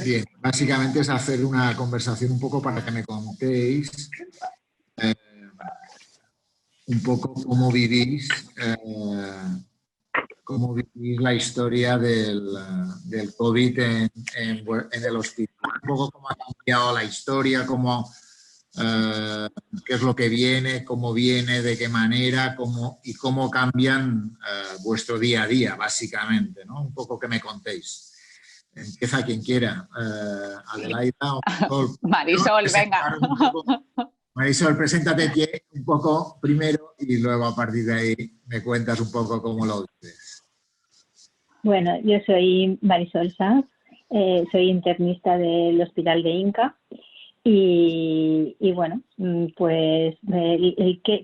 Bien, básicamente es hacer una conversación un poco para que me contéis un poco cómo vivís la historia del COVID en el hospital. Un poco cómo ha cambiado la historia, qué es lo que viene, de qué manera, y cómo cambian vuestro día a día, básicamente, ¿no? Un poco que me contéis. Empieza quien quiera. Adelaida o Marisol. Marisol, venga. Marisol, preséntate un poco primero y luego a partir de ahí me cuentas un poco cómo lo vives. Bueno, yo soy Marisol Sanz, soy internista del Hospital de Inca y bueno, pues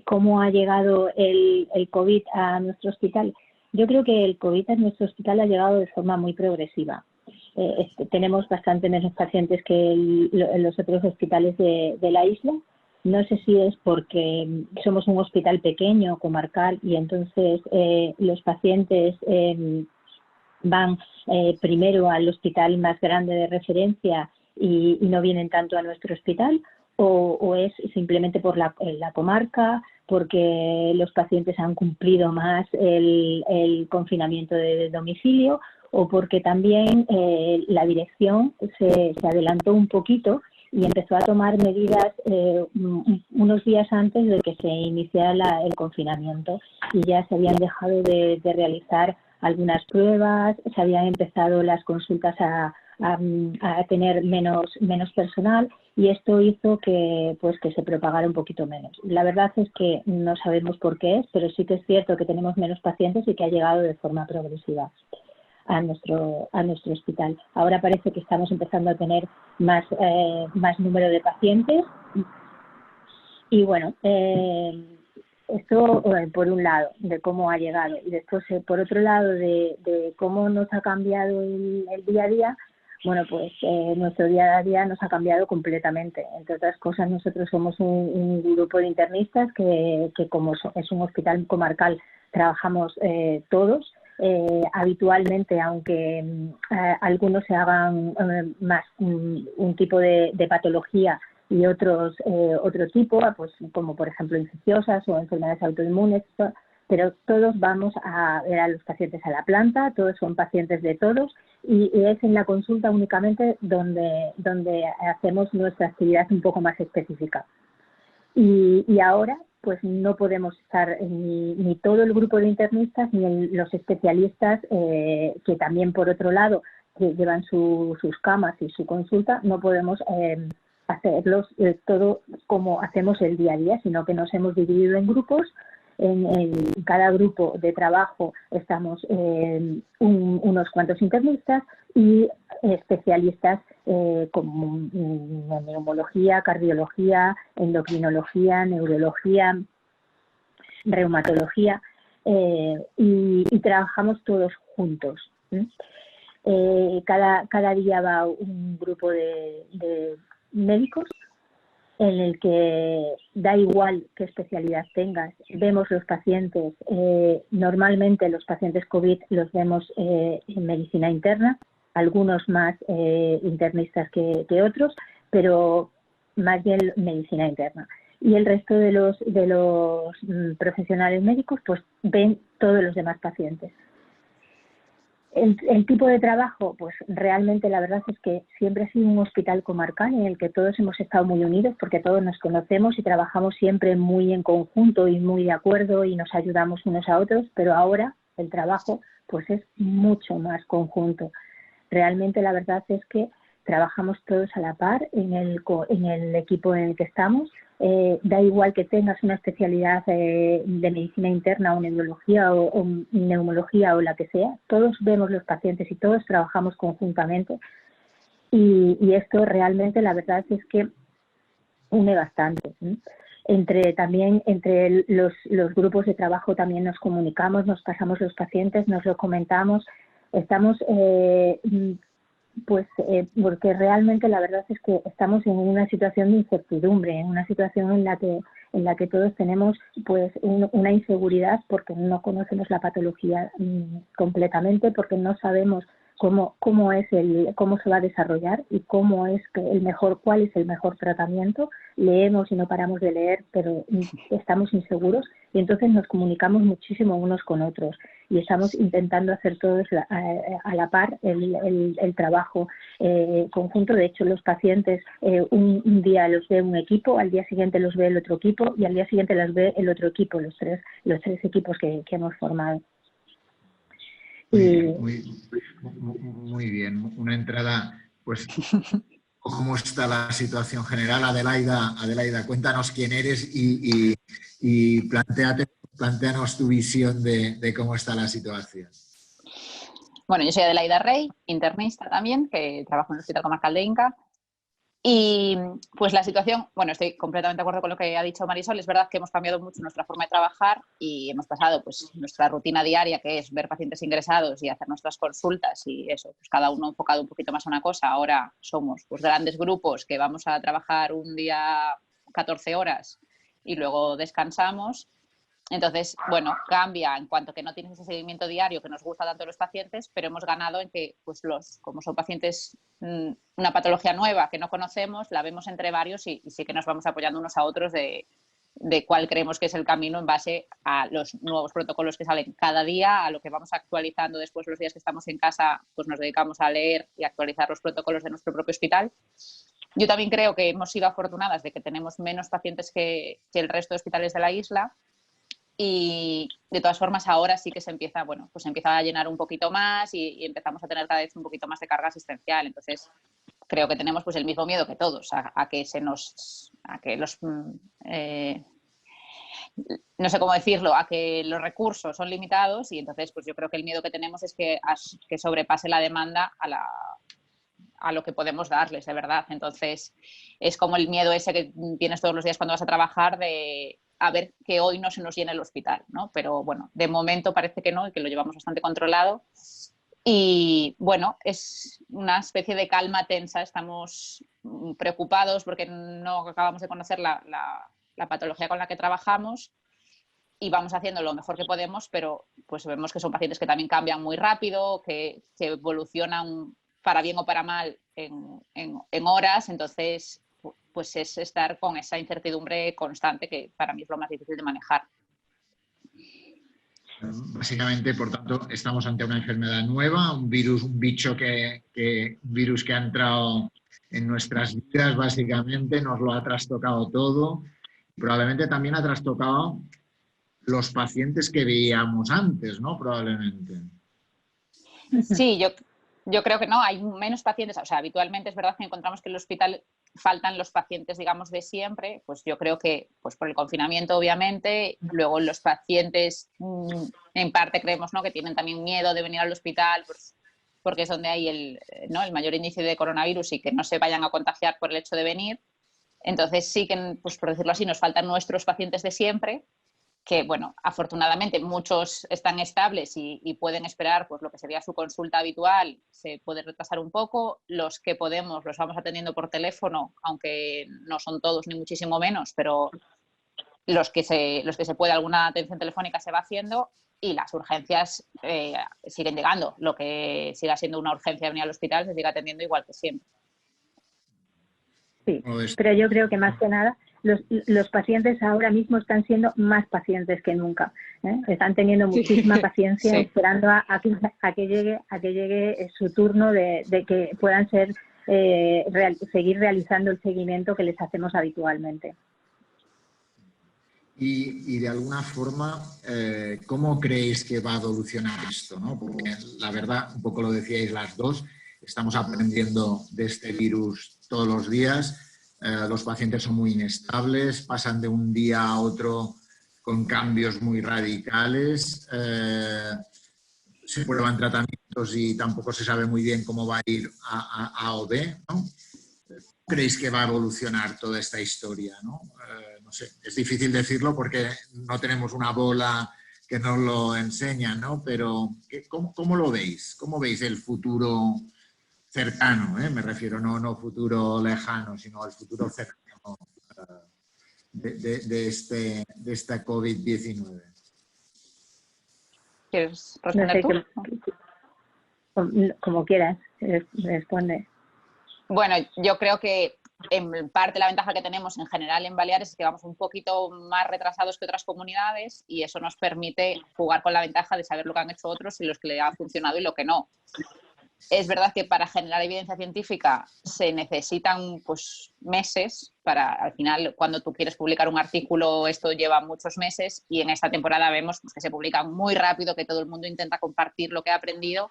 ¿cómo ha llegado el COVID a nuestro hospital? Yo creo que el COVID a nuestro hospital ha llegado de forma muy progresiva. Tenemos bastante menos pacientes que en los otros hospitales de la isla. No sé si es porque somos un hospital pequeño, comarcal, y entonces los pacientes van primero al hospital más grande de referencia y no vienen tanto a nuestro hospital, o es simplemente por la comarca, porque los pacientes han cumplido más el confinamiento de domicilio, o porque también la dirección se adelantó un poquito y empezó a tomar medidas unos días antes de que se iniciara el confinamiento, y ya se habían dejado de realizar algunas pruebas, se habían empezado las consultas a tener menos personal, y esto hizo que se propagara un poquito menos. La verdad es que no sabemos por qué es, pero sí que es cierto que tenemos menos pacientes y que ha llegado de forma progresiva a nuestro hospital. Ahora parece que estamos empezando a tener más número de pacientes y bueno, esto por un lado de cómo ha llegado, y después por otro lado de cómo nos ha cambiado el día a día. Bueno, pues nuestro día a día nos ha cambiado completamente. Entre otras cosas, nosotros somos un grupo de internistas que como es un hospital comarcal, trabajamos todos. Habitualmente, aunque algunos se hagan más un tipo de patología y otros otro tipo, pues como por ejemplo infecciosas o enfermedades autoinmunes, pero todos vamos a ver a los pacientes a la planta, todos son pacientes de todos, y es en la consulta únicamente donde hacemos nuestra actividad un poco más específica. Y ahora pues no podemos estar ni todo el grupo de internistas ni los especialistas que también por otro lado que llevan sus camas y su consulta, no podemos hacerlos todo como hacemos el día a día, sino que nos hemos dividido en grupos. En cada grupo de trabajo estamos unos cuantos internistas y especialistas como neumología, cardiología, endocrinología, neurología, reumatología, y trabajamos todos juntos. Cada día va un grupo de médicos en el que da igual qué especialidad tengas, vemos los pacientes, normalmente los pacientes COVID los vemos en medicina interna, algunos más internistas que otros, pero más bien medicina interna. Y el resto de los profesionales médicos pues ven todos los demás pacientes. El tipo de trabajo, pues realmente la verdad es que siempre ha sido un hospital comarcal en el que todos hemos estado muy unidos porque todos nos conocemos y trabajamos siempre muy en conjunto y muy de acuerdo y nos ayudamos unos a otros, pero ahora el trabajo pues es mucho más conjunto. Realmente la verdad es que trabajamos todos a la par en el equipo en el que estamos. Da igual que tengas una especialidad de medicina interna o neurología o neumología o la que sea, todos vemos los pacientes y todos trabajamos conjuntamente y esto realmente la verdad es que une bastante. Entre los grupos de trabajo también nos comunicamos, nos pasamos los pacientes, nos lo comentamos, estamos porque realmente la verdad es que estamos en una situación de incertidumbre, en una situación en la que todos tenemos pues una inseguridad porque no conocemos la patología completamente, porque no sabemos cómo se va a desarrollar y cuál es el mejor tratamiento. Leemos y no paramos de leer, pero estamos inseguros y entonces nos comunicamos muchísimo unos con otros y estamos intentando hacer todos a la par el trabajo conjunto. De hecho, los pacientes un día los ve un equipo, al día siguiente los ve el otro equipo y al día siguiente los ve el otro equipo, los tres equipos que hemos formado. Muy bien. Una entrada, pues, ¿cómo está la situación general? Adelaida, cuéntanos quién eres y plantéanos tu visión de cómo está la situación. Bueno, yo soy Adelaida Rey, internista también, que trabajo en el Hospital Comarcal de Inca. Y pues la situación, bueno, estoy completamente de acuerdo con lo que ha dicho Marisol. Es verdad que hemos cambiado mucho nuestra forma de trabajar y hemos pasado pues nuestra rutina diaria, que es ver pacientes ingresados y hacer nuestras consultas y eso, pues cada uno enfocado un poquito más a una cosa. Ahora somos pues grandes grupos que vamos a trabajar un día 14 horas y luego descansamos. Entonces, bueno, cambia en cuanto que no tienes ese seguimiento diario que nos gusta tanto a los pacientes, pero hemos ganado en que, pues como son pacientes, una patología nueva que no conocemos, la vemos entre varios y sí que nos vamos apoyando unos a otros de cuál creemos que es el camino en base a los nuevos protocolos que salen cada día, a lo que vamos actualizando después los días que estamos en casa, pues nos dedicamos a leer y actualizar los protocolos de nuestro propio hospital. Yo también creo que hemos sido afortunadas de que tenemos menos pacientes que el resto de hospitales de la isla. Y de todas formas ahora sí que se empieza, bueno, pues se empieza a llenar un poquito más y empezamos a tener cada vez un poquito más de carga asistencial. Entonces creo que tenemos pues el mismo miedo que todos a que los no sé cómo decirlo, a que los recursos son limitados y entonces pues yo creo que el miedo que tenemos es que sobrepase la demanda a lo que podemos darles, de verdad. Entonces es como el miedo ese que tienes todos los días cuando vas a trabajar de a ver que hoy no se nos llene el hospital, ¿no? Pero bueno, de momento parece que no y que lo llevamos bastante controlado. Y bueno, es una especie de calma tensa. Estamos preocupados porque no acabamos de conocer la patología con la que trabajamos y vamos haciendo lo mejor que podemos, pero pues vemos que son pacientes que también cambian muy rápido, que evolucionan para bien o para mal en horas. Entonces pues es estar con esa incertidumbre constante que para mí es lo más difícil de manejar. Básicamente, por tanto, estamos ante una enfermedad nueva, un bicho que ha entrado en nuestras vidas, básicamente, nos lo ha trastocado todo. Probablemente también ha trastocado los pacientes que veíamos antes, ¿no? Probablemente. Sí, yo creo que no, hay menos pacientes. O sea, habitualmente es verdad que encontramos que en el hospital faltan los pacientes, digamos, de siempre. Pues yo creo que pues por el confinamiento, obviamente. Luego los pacientes, en parte creemos, ¿no?, que tienen también miedo de venir al hospital, pues, porque es donde hay el mayor índice de coronavirus y que no se vayan a contagiar por el hecho de venir. Entonces sí que, pues por decirlo así, nos faltan nuestros pacientes de siempre, que, bueno, afortunadamente muchos están estables y pueden esperar pues lo que sería su consulta habitual. Se puede retrasar un poco. Los que podemos los vamos atendiendo por teléfono, aunque no son todos ni muchísimo menos, pero los que se puede, alguna atención telefónica se va haciendo y las urgencias siguen llegando. Lo que siga siendo una urgencia de venir al hospital se sigue atendiendo igual que siempre. Sí, pero yo creo que más que nada los pacientes ahora mismo están siendo más pacientes que nunca, ¿eh? Están teniendo muchísima paciencia, sí, esperando a que llegue su turno de que puedan seguir realizando el seguimiento que les hacemos habitualmente. Y de alguna forma, ¿cómo creéis que va a evolucionar esto, ¿no? Porque la verdad, un poco lo decíais las dos, estamos aprendiendo de este virus todos los días. Los pacientes son muy inestables, pasan de un día a otro con cambios muy radicales. Se prueban tratamientos y tampoco se sabe muy bien cómo va a ir a o B, ¿no? ¿Creéis que va a evolucionar toda esta historia, ¿no? No sé, es difícil decirlo porque no tenemos una bola que nos lo enseña, ¿no? Pero ¿cómo lo veis? ¿Cómo veis el futuro cercano? Me refiero, no futuro lejano, sino al futuro cercano de esta COVID-19. ¿Quieres responder tú? Como quieras, responde. Bueno, yo creo que en parte la ventaja que tenemos en general en Baleares es que vamos un poquito más retrasados que otras comunidades y eso nos permite jugar con la ventaja de saber lo que han hecho otros y los que le ha funcionado y lo que no. Es verdad que para generar evidencia científica se necesitan pues, meses para, al final, cuando tú quieres publicar un artículo, esto lleva muchos meses y en esta temporada vemos pues, que se publica muy rápido, que todo el mundo intenta compartir lo que ha aprendido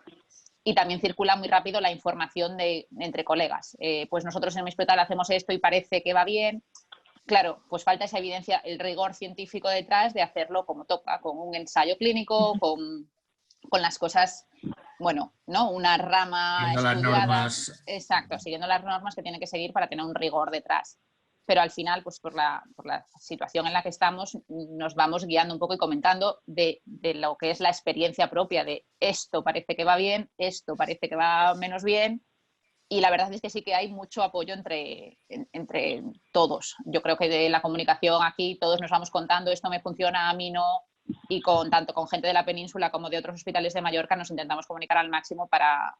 y también circula muy rápido la información entre colegas. Pues nosotros en mi hospital hacemos esto y parece que va bien. Claro, pues falta esa evidencia, el rigor científico detrás de hacerlo como toca, con un ensayo clínico, con las cosas, bueno, ¿no? Una rama siguiendo las estudiada. normas. Exacto, siguiendo las normas que tiene que seguir para tener un rigor detrás. Pero al final, pues por la situación en la que estamos, nos vamos guiando un poco y comentando de lo que es la experiencia propia de esto parece que va bien, esto parece que va menos bien. Y la verdad es que sí que hay mucho apoyo entre todos. Yo creo que de la comunicación aquí todos nos vamos contando esto me funciona, a mí no. Y tanto con gente de la península como de otros hospitales de Mallorca nos intentamos comunicar al máximo para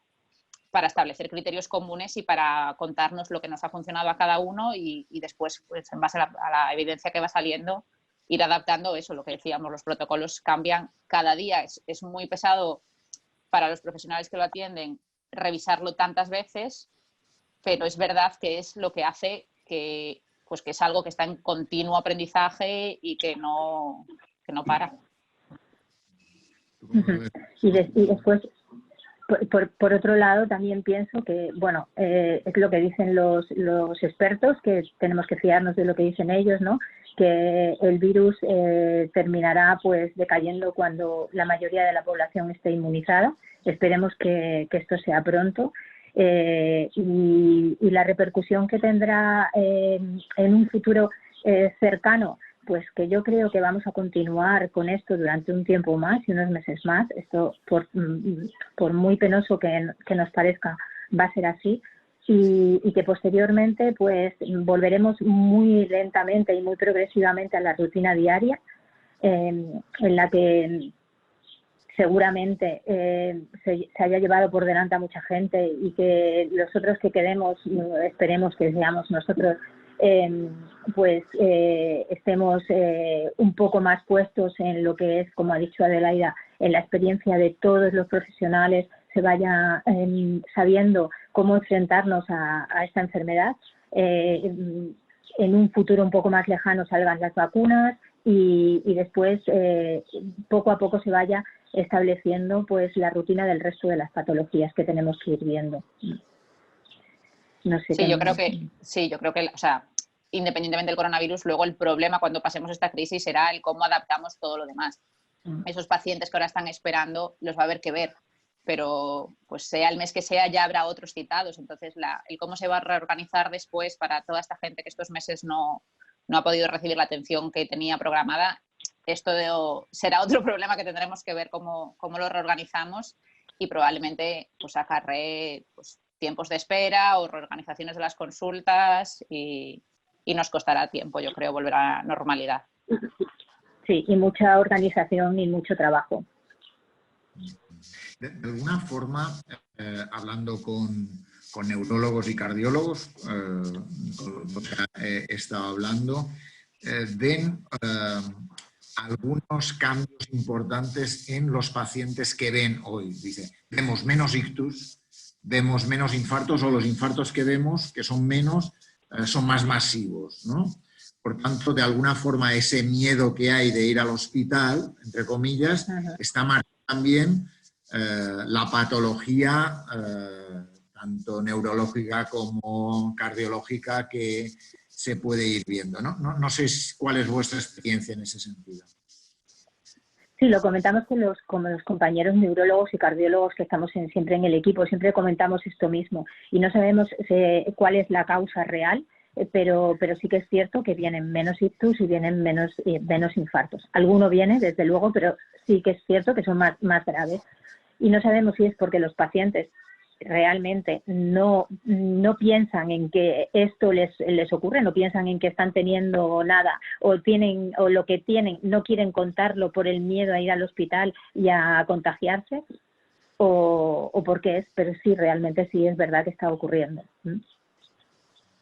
establecer criterios comunes y para contarnos lo que nos ha funcionado a cada uno y después, pues, en base a la evidencia que va saliendo, ir adaptando eso, lo que decíamos, los protocolos cambian cada día. Es muy pesado para los profesionales que lo atienden revisarlo tantas veces, pero es verdad que es lo que hace que es algo que está en continuo aprendizaje y que no para. Y después, por otro lado, también pienso que, bueno, es lo que dicen los expertos, que tenemos que fiarnos de lo que dicen ellos, ¿no? Que el virus terminará pues decayendo cuando la mayoría de la población esté inmunizada. Esperemos que esto sea pronto. Y la repercusión que tendrá en un futuro cercano, pues que yo creo que vamos a continuar con esto durante un tiempo más y unos meses más. Esto, por muy penoso que nos parezca, va a ser así. Y que posteriormente pues volveremos muy lentamente y muy progresivamente a la rutina diaria, en la que seguramente se haya llevado por delante a mucha gente y que los otros que quedemos, esperemos que seamos nosotros, estemos un poco más puestos en lo que es, como ha dicho Adelaida, en la experiencia de todos los profesionales, se vaya sabiendo cómo enfrentarnos a esta enfermedad. En un futuro un poco más lejano salgan las vacunas y después poco a poco se vaya estableciendo pues la rutina del resto de las patologías que tenemos que ir viendo. No sé. Sí, yo creo que, o sea, independientemente del coronavirus, luego el problema cuando pasemos esta crisis será el cómo adaptamos todo lo demás. Esos pacientes que ahora están esperando los va a haber que ver, pero pues sea el mes que sea ya habrá otros citados. Entonces el cómo se va a reorganizar después para toda esta gente que estos meses no ha podido recibir la atención que tenía programada, esto será otro problema que tendremos que ver cómo lo reorganizamos y probablemente pues acarree pues, tiempos de espera o reorganizaciones de las consultas y nos costará tiempo, yo creo, volver a la normalidad. Sí, y mucha organización y mucho trabajo. De alguna forma, hablando con neurólogos y cardiólogos, con los que he estado hablando, ven algunos cambios importantes en los pacientes que ven hoy. Dice, vemos menos ictus, vemos menos infartos o los infartos que vemos, que son menos, son más masivos, ¿no? Por tanto, de alguna forma, ese miedo que hay de ir al hospital, entre comillas, está marcando también la patología, tanto neurológica como cardiológica, que se puede ir viendo, ¿no? No sé cuál es vuestra experiencia en ese sentido. Sí, lo comentamos con los compañeros neurólogos y cardiólogos que estamos siempre en el equipo, siempre comentamos esto mismo y no sabemos cuál es la causa real, pero sí que es cierto que vienen menos ictus y vienen menos infartos. Alguno viene, desde luego, pero sí que es cierto que son más graves. Y no sabemos si es porque los pacientes realmente no piensan en que esto les ocurre, no piensan en que están teniendo nada o lo que tienen no quieren contarlo por el miedo a ir al hospital y a contagiarse, o por qué es, pero sí, realmente sí es verdad que está ocurriendo.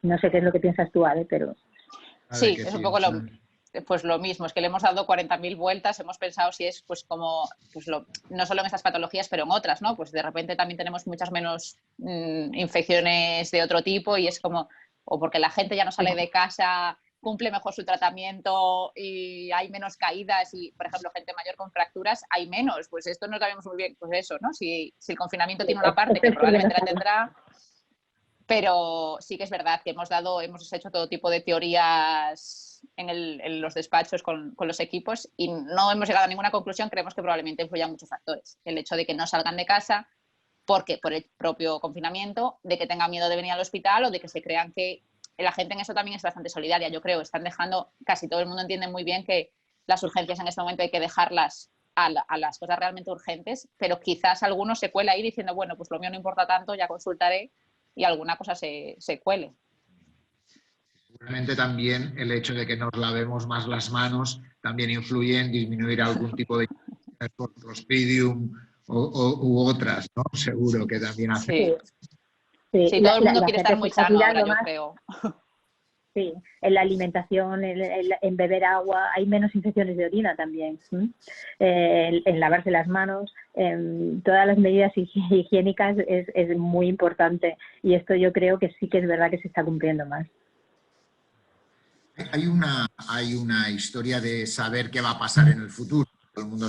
No sé qué es lo que piensas tú, Ale, pero... Sí, es un poco lo mismo, es que le hemos dado 40.000 vueltas, hemos pensado si es pues como, pues no solo en estas patologías, pero en otras, ¿no? Pues de repente también tenemos muchas menos infecciones de otro tipo y es como, o porque la gente ya no sale de casa, cumple mejor su tratamiento y hay menos caídas y, por ejemplo, gente mayor con fracturas, hay menos. Pues esto no sabemos muy bien, pues eso, ¿no? Si el confinamiento tiene una parte que probablemente la tendrá, pero sí que es verdad que hemos hecho todo tipo de teorías en los despachos con los equipos y no hemos llegado a ninguna conclusión. Creemos que probablemente influyan muchos factores. El hecho de que no salgan de casa por el propio confinamiento, de que tengan miedo de venir al hospital o de que se crean que la gente en eso también es bastante solidaria, yo creo. Están dejando, casi todo el mundo entiende muy bien que las urgencias en este momento hay que dejarlas a las cosas realmente urgentes, pero quizás alguno se cuela ahí diciendo, bueno, pues lo mío no importa tanto, ya consultaré y alguna cosa se cuele. Seguramente también el hecho de que nos lavemos más las manos también influye en disminuir algún tipo de por Clostridium u otras, ¿no? Seguro que también hace. Sí, todo el mundo quiere estar muy sano ahora, yo creo. Sí, en la alimentación, en beber agua, hay menos infecciones de orina también. En lavarse las manos, todas las medidas higiénicas es muy importante y esto yo creo que sí que es verdad que se está cumpliendo más. Hay una historia de saber qué va a pasar en el futuro. Todo el mundo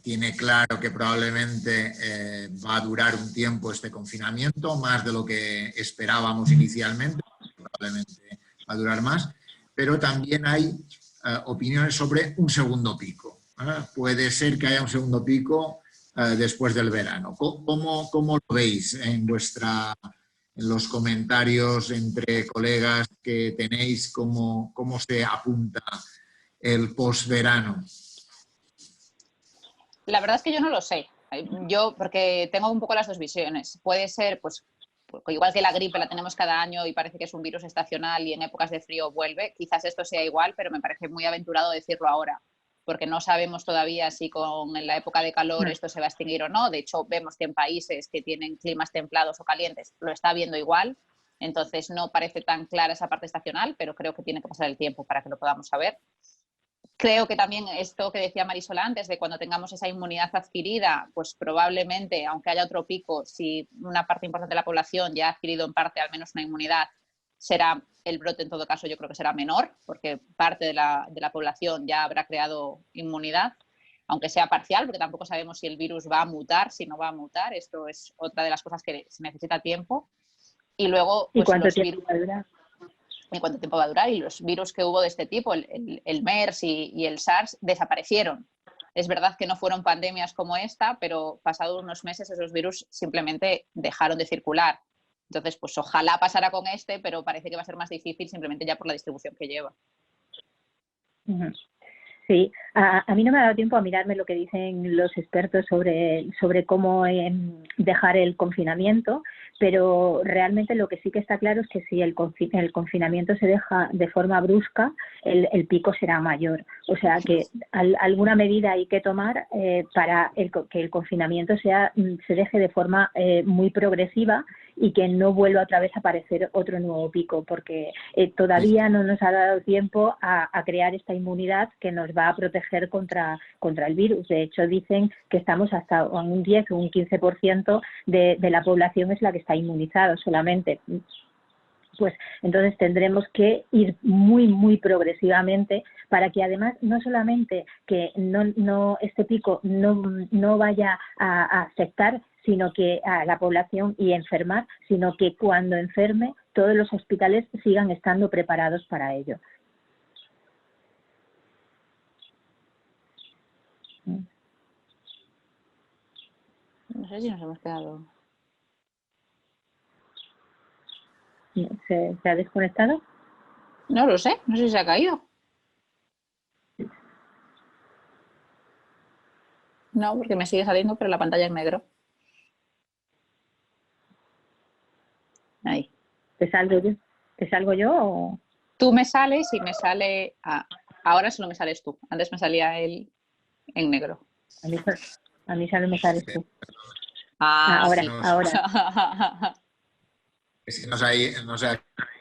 tiene claro que probablemente va a durar un tiempo este confinamiento, más de lo que esperábamos inicialmente, probablemente va a durar más, pero también hay opiniones sobre un segundo pico. Puede ser que haya un segundo pico después del verano. ¿Cómo lo veis en los comentarios entre colegas que tenéis? ¿Cómo se apunta el posverano? La verdad es que yo no lo sé. Yo, porque tengo un poco las dos visiones. Puede ser, pues, igual que la gripe la tenemos cada año y parece que es un virus estacional y en épocas de frío vuelve, quizás esto sea igual, pero me parece muy aventurado decirlo ahora, porque no sabemos todavía si en la época de calor esto se va a extinguir o no. De hecho, vemos que en países que tienen climas templados o calientes lo está viendo igual. Entonces, no parece tan clara esa parte estacional, pero creo que tiene que pasar el tiempo para que lo podamos saber. Creo que también esto que decía Marisol antes, de cuando tengamos esa inmunidad adquirida, pues probablemente, aunque haya otro pico, si una parte importante de la población ya ha adquirido en parte al menos una inmunidad, será el brote en todo caso yo creo que será menor, porque parte de la población ya habrá creado inmunidad, aunque sea parcial, porque tampoco sabemos si el virus va a mutar, si no va a mutar. Esto es otra de las cosas que se necesita tiempo. Y luego, pues, ¿y cuánto tiempo va a durar? ¿Y cuánto tiempo va a durar? Y los virus que hubo de este tipo, el MERS y el SARS, desaparecieron. Es verdad que no fueron pandemias como esta, pero pasados unos meses esos virus simplemente dejaron de circular. Entonces, pues ojalá pasara con este, pero parece que va a ser más difícil simplemente ya por la distribución que lleva. Sí, a mí no me ha dado tiempo a mirarme lo que dicen los expertos sobre cómo dejar el confinamiento, pero realmente lo que sí que está claro es que si el confinamiento se deja de forma brusca, el pico será mayor. O sea que alguna medida hay que tomar para que el confinamiento se deje de forma muy progresiva y que no vuelva otra vez a aparecer otro nuevo pico, porque todavía no nos ha dado tiempo a crear esta inmunidad que nos va a proteger contra el virus. De hecho, dicen que estamos hasta un 10 o un 15% de la población es la que está inmunizada solamente. Pues entonces tendremos que ir muy, muy progresivamente para que además no solamente que este pico no vaya a afectar sino que a la población y enfermar, sino que cuando enferme todos los hospitales sigan estando preparados para ello. No sé si nos hemos quedado. ¿Se ha desconectado? No lo sé, no sé si se ha caído. No, porque me sigue saliendo, pero la pantalla es negro. Ahí. ¿Te salgo yo o...? Tú me sales y me sale... ahora solo me sales tú. Antes me salía él en negro. A mí solo me sales tú. Sí. Ahora. Es que nos ha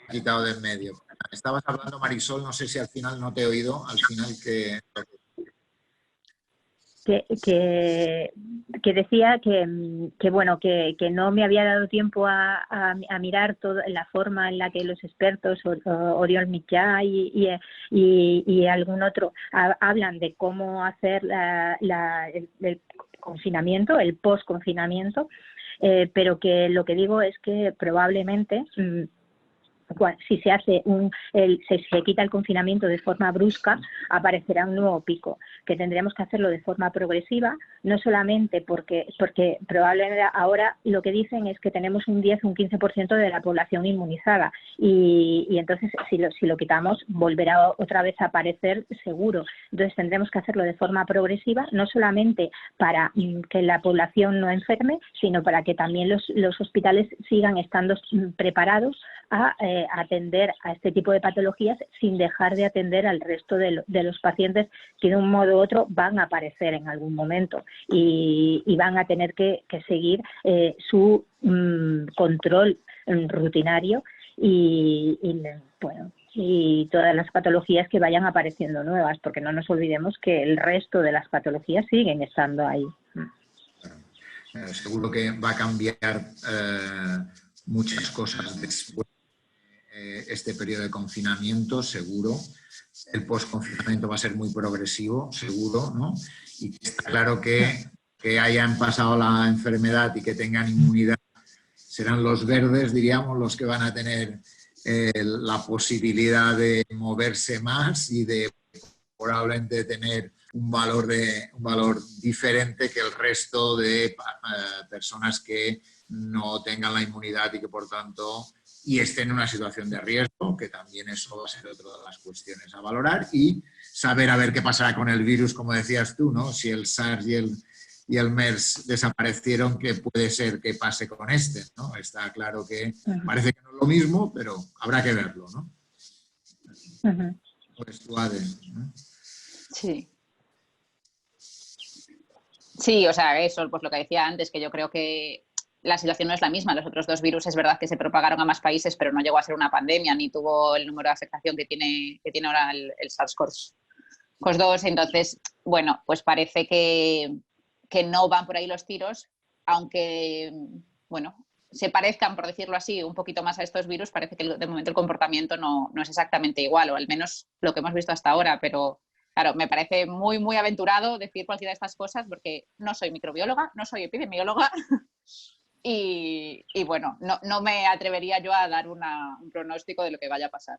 quitado de en medio. Estabas hablando, Marisol, no sé si al final no te he oído, al final que decía que bueno, que no me había dado tiempo a mirar toda la forma en la que los expertos, Oriol Mitjà y algún otro, hablan de cómo hacer el confinamiento, el post-confinamiento, pero que lo que digo es que probablemente si se hace se quita el confinamiento de forma brusca, aparecerá un nuevo pico, que tendremos que hacerlo de forma progresiva, no solamente porque probablemente ahora lo que dicen es que tenemos un 10 o un 15% de la población inmunizada y entonces si lo quitamos volverá otra vez a aparecer seguro. Entonces tendremos que hacerlo de forma progresiva, no solamente para que la población no enferme, sino para que también los hospitales sigan estando preparados a atender a este tipo de patologías sin dejar de atender al resto de los pacientes que de un modo u otro van a aparecer en algún momento y van a tener que seguir su control rutinario y todas las patologías que vayan apareciendo nuevas, porque no nos olvidemos que el resto de las patologías siguen estando ahí. Seguro que va a cambiar muchas cosas después este periodo de confinamiento, seguro. El post-confinamiento va a ser muy progresivo, seguro, ¿no? Y está claro que hayan pasado la enfermedad y que tengan inmunidad serán los verdes, diríamos, los que van a tener la posibilidad de moverse más y de probablemente tener un valor diferente que el resto de personas que no tengan la inmunidad y que por tanto estén en una situación de riesgo, que también eso va a ser otra de las cuestiones a valorar, y saber a ver qué pasará con el virus, como decías tú, ¿no? Si el SARS y el MERS desaparecieron, ¿qué puede ser que pase con este, ¿no? Está claro que parece que no es lo mismo, pero habrá que verlo, ¿no? Pues tú, Ade, ¿no? Sí. Sí, o sea, eso, pues lo que decía antes, que yo creo que la situación no es la misma. Los otros dos virus es verdad que se propagaron a más países, pero no llegó a ser una pandemia ni tuvo el número de afectación que tiene ahora el SARS-CoV-2. Entonces, bueno, pues parece que no van por ahí los tiros, aunque, bueno, se parezcan, por decirlo así, un poquito más a estos virus, parece que de momento el comportamiento no es exactamente igual, o al menos lo que hemos visto hasta ahora, pero claro, me parece muy, muy aventurado decir cualquiera de estas cosas porque no soy microbióloga, no soy epidemióloga y bueno, no me atrevería yo a dar un pronóstico de lo que vaya a pasar.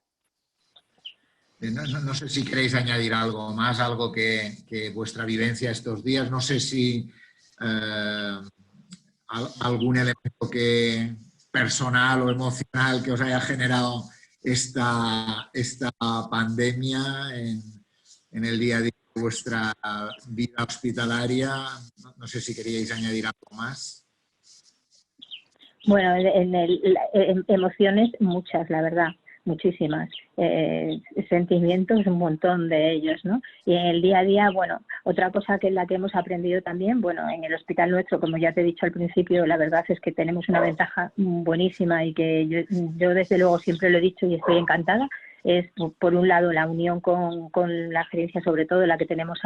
No sé si queréis añadir algo más, algo que vuestra vivencia estos días, no sé si algún elemento personal o emocional que os haya generado esta pandemia en el día a día de vuestra vida hospitalaria. No sé si queríais añadir algo más. Bueno, emociones muchas, la verdad, muchísimas. Sentimientos, un montón de ellos, ¿no? Y en el día a día, bueno, otra cosa que es la que hemos aprendido también, bueno, en el hospital nuestro, como ya te he dicho al principio, la verdad es que tenemos una ventaja buenísima y que yo desde luego siempre lo he dicho y estoy encantada, es por un lado la unión con la gerencia, sobre todo la que tenemos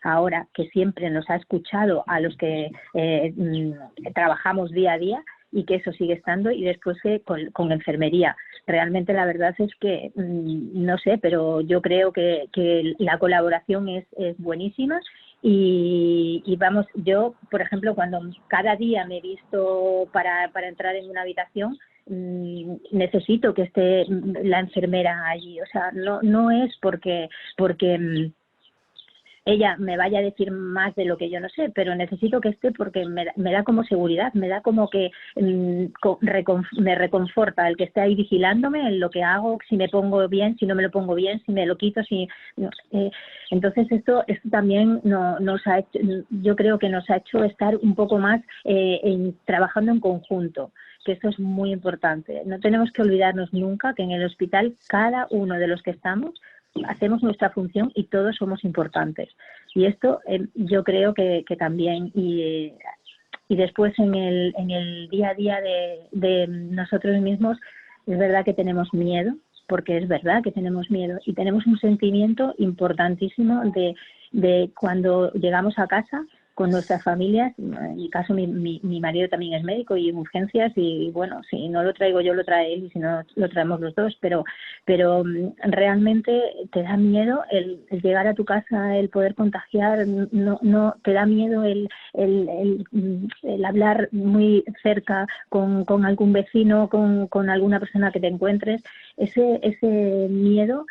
ahora, que siempre nos ha escuchado a los que trabajamos día a día, y que eso sigue estando, y después con enfermería. Realmente la verdad es que, no sé, pero yo creo que la colaboración es buenísima y vamos, yo, por ejemplo, cuando cada día me he visto para entrar en una habitación, necesito que esté la enfermera allí. O sea, no es porque ella me vaya a decir más de lo que yo no sé, pero necesito que esté porque me da como seguridad, me da como que me reconforta el que esté ahí vigilándome en lo que hago, si me pongo bien, si no me lo pongo bien, si me lo quito, entonces esto también nos ha hecho, yo creo que nos ha hecho estar un poco más trabajando en conjunto, que esto es muy importante. No tenemos que olvidarnos nunca que en el hospital cada uno de los que estamos hacemos nuestra función y todos somos importantes. Y esto yo creo que también, y después en el día a día de nosotros mismos, es verdad que tenemos miedo, porque es verdad que tenemos miedo, y tenemos un sentimiento importantísimo de cuando llegamos a casa con nuestras familias. En mi caso, mi marido también es médico y en urgencias, y bueno, si no lo traigo yo, lo trae él, y si no, lo traemos los dos, pero realmente te da miedo el llegar a tu casa, el poder contagiar, no te da miedo el hablar muy cerca con algún vecino, con alguna persona que te encuentres. Ese miedo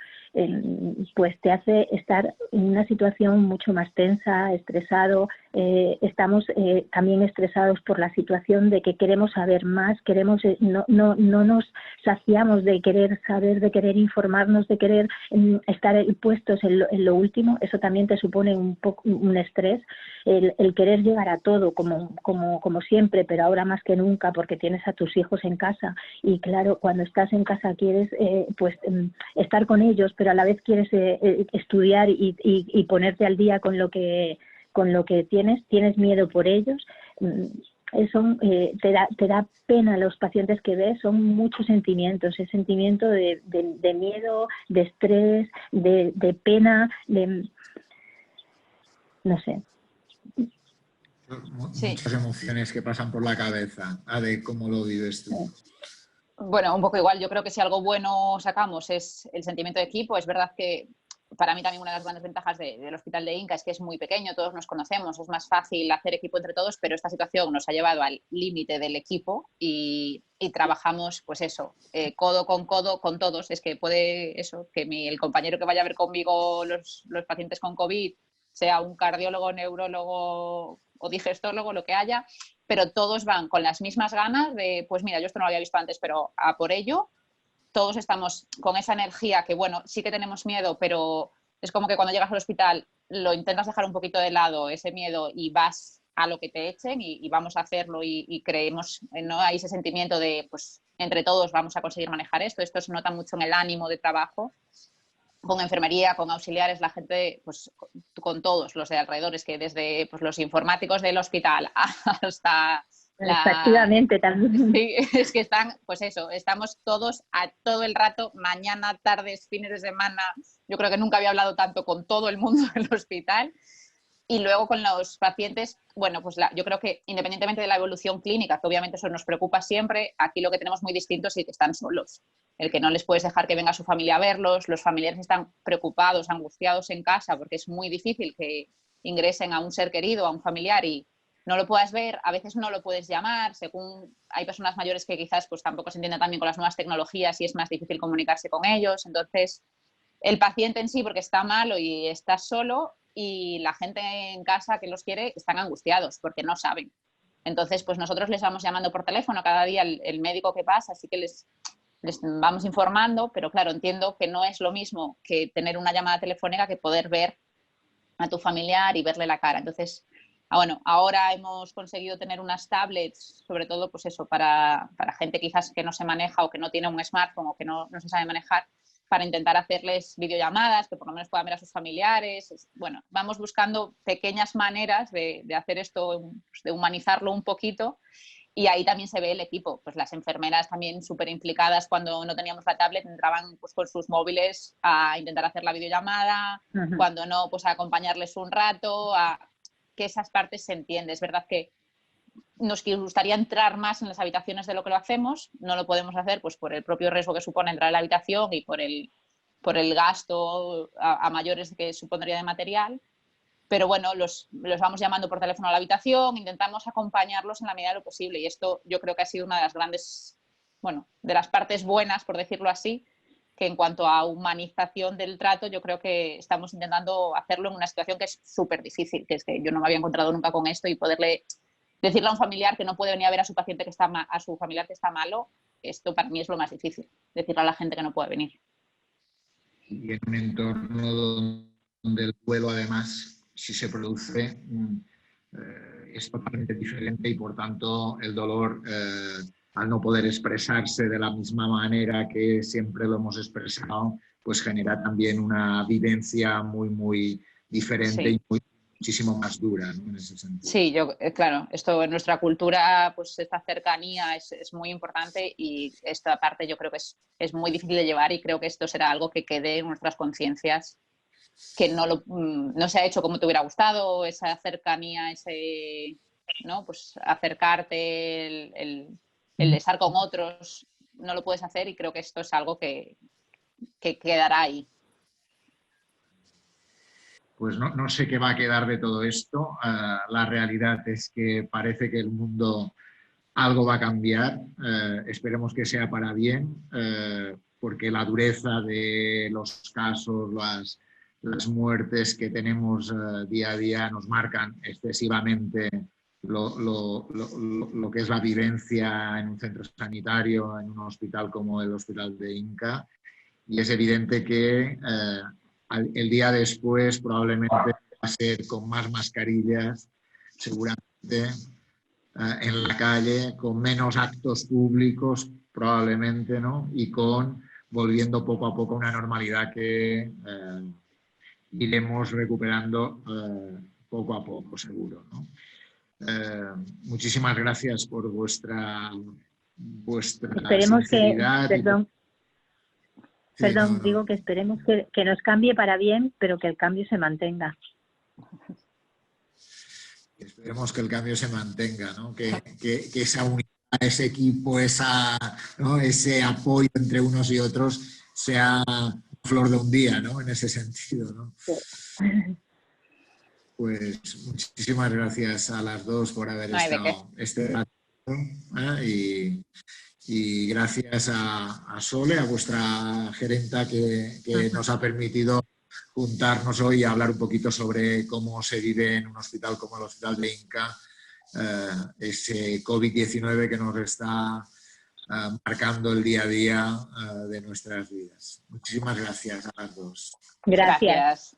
pues te hace estar en una situación mucho más tensa, estresado. Estamos también estresados por la situación de que queremos saber más, no nos saciamos de querer saber, de querer informarnos, de querer estar puestos en lo último. Eso también te supone un estrés, el querer llegar a todo como siempre, pero ahora más que nunca, porque tienes a tus hijos en casa, y claro, cuando estás en casa quieres estar con ellos, pero a la vez quieres estudiar y ponerte al día con lo que tienes miedo por ellos. Te da pena los pacientes que ves, son muchos sentimientos, el sentimiento de miedo, de estrés, de pena, no sé. Muchas emociones que pasan por la cabeza. Ade, ¿cómo lo vives tú? Bueno, un poco igual. Yo creo que si algo bueno sacamos es el sentimiento de equipo. Es verdad que para mí también una de las grandes ventajas del Hospital de Inca es que es muy pequeño, todos nos conocemos, es más fácil hacer equipo entre todos, pero esta situación nos ha llevado al límite del equipo y trabajamos, pues eso, codo con todos. Es que puede eso, que el compañero que vaya a ver conmigo los pacientes con COVID sea un cardiólogo, neurólogo o digestólogo, lo que haya, pero todos van con las mismas ganas de, pues mira, yo esto no lo había visto antes, pero a por ello. Todos estamos con esa energía que, bueno, sí que tenemos miedo, pero es como que cuando llegas al hospital lo intentas dejar un poquito de lado, ese miedo, y vas a lo que te echen y vamos a hacerlo, y creemos, ¿no? Hay ese sentimiento de, pues, entre todos vamos a conseguir manejar esto. Esto se nota mucho en el ánimo de trabajo, con enfermería, con auxiliares, la gente, pues con todos los de alrededor, es que desde pues, los informáticos del hospital hasta... Efectivamente, también. Sí, es que están, pues eso, estamos todos a todo el rato, mañana, tardes, fines de semana. Yo creo que nunca había hablado tanto con todo el mundo del hospital. Y luego con los pacientes, bueno, pues yo creo que independientemente de la evolución clínica, que obviamente eso nos preocupa siempre, aquí lo que tenemos muy distinto es que están solos. El que no les puedes dejar que venga su familia a verlos, los familiares están preocupados, angustiados en casa, porque es muy difícil que ingresen a un ser querido, a un familiar, y no lo puedas ver, a veces no lo puedes llamar, según hay personas mayores que quizás pues tampoco se entienden también con las nuevas tecnologías y es más difícil comunicarse con ellos. Entonces, el paciente en sí, porque está malo y está solo, y la gente en casa que los quiere están angustiados porque no saben. Entonces, pues nosotros les vamos llamando por teléfono cada día el médico que pasa, así que les vamos informando, pero claro, entiendo que no es lo mismo que tener una llamada telefónica que poder ver a tu familiar y verle la cara. Entonces, bueno, ahora hemos conseguido tener unas tablets, sobre todo pues eso, para gente quizás que no se maneja o que no tiene un smartphone o que no se sabe manejar, para intentar hacerles videollamadas, que por lo menos puedan ver a sus familiares. Bueno, vamos buscando pequeñas maneras de hacer esto, de humanizarlo un poquito, y ahí también se ve el equipo. Pues las enfermeras también súper implicadas. Cuando no teníamos la tablet entraban pues con sus móviles a intentar hacer la videollamada, cuando no, pues a acompañarles un rato, que esas partes se entiende. Es verdad que nos gustaría entrar más en las habitaciones de lo que lo hacemos, no lo podemos hacer pues por el propio riesgo que supone entrar a la habitación y por el gasto a mayores que supondría de material, pero bueno, los vamos llamando por teléfono a la habitación, intentamos acompañarlos en la medida de lo posible, y esto yo creo que ha sido una de las grandes, bueno, de las partes buenas, por decirlo así, que en cuanto a humanización del trato, yo creo que estamos intentando hacerlo en una situación que es súper difícil, que es que yo no me había encontrado nunca con esto, y poderle decirle a un familiar que no puede venir a ver a su paciente que está a su familiar que está malo, esto para mí es lo más difícil, decirle a la gente que no puede venir. Y en un entorno donde el duelo, además, si se produce, es totalmente diferente, y por tanto el dolor, al no poder expresarse de la misma manera que siempre lo hemos expresado, pues genera también una vivencia muy, muy diferente Sí. y muchísimo más dura, ¿no? En ese sentido. Sí, claro, esto en nuestra cultura, pues esta cercanía es muy importante y esta parte yo creo que es muy difícil de llevar y creo que esto será algo que quede en nuestras conciencias, que no se ha hecho como te hubiera gustado, esa cercanía, ¿no? Pues acercarte, el estar con otros, no lo puedes hacer y creo que esto es algo que quedará ahí. Pues no sé qué va a quedar de todo esto. La realidad es que parece que el mundo algo va a cambiar. Esperemos que sea para bien, porque la dureza de los casos, las muertes que tenemos día a día nos marcan excesivamente lo que es la vivencia en un centro sanitario, en un hospital como el Hospital de Inca. Y es evidente que el día después probablemente va a ser con más mascarillas, seguramente en la calle, con menos actos públicos probablemente, ¿no? Y volviendo poco a poco a una normalidad que iremos recuperando poco a poco, seguro, ¿no? Muchísimas gracias por vuestra Esperemos sinceridad. Perdón, digo que esperemos que nos cambie para bien, pero que el cambio se mantenga. Esperemos que el cambio se mantenga, ¿no? Que esa unidad, ese equipo, ¿no? Ese apoyo entre unos y otros sea flor de un día, ¿no? En ese sentido, ¿no? Sí. Pues muchísimas gracias a las dos por haber estado este rato, y gracias a Sole, a vuestra gerenta que nos ha permitido juntarnos hoy y hablar un poquito sobre cómo se vive en un hospital como el Hospital de Inca ese COVID-19 que nos está marcando el día a día de nuestras vidas. Muchísimas gracias a las dos. Gracias.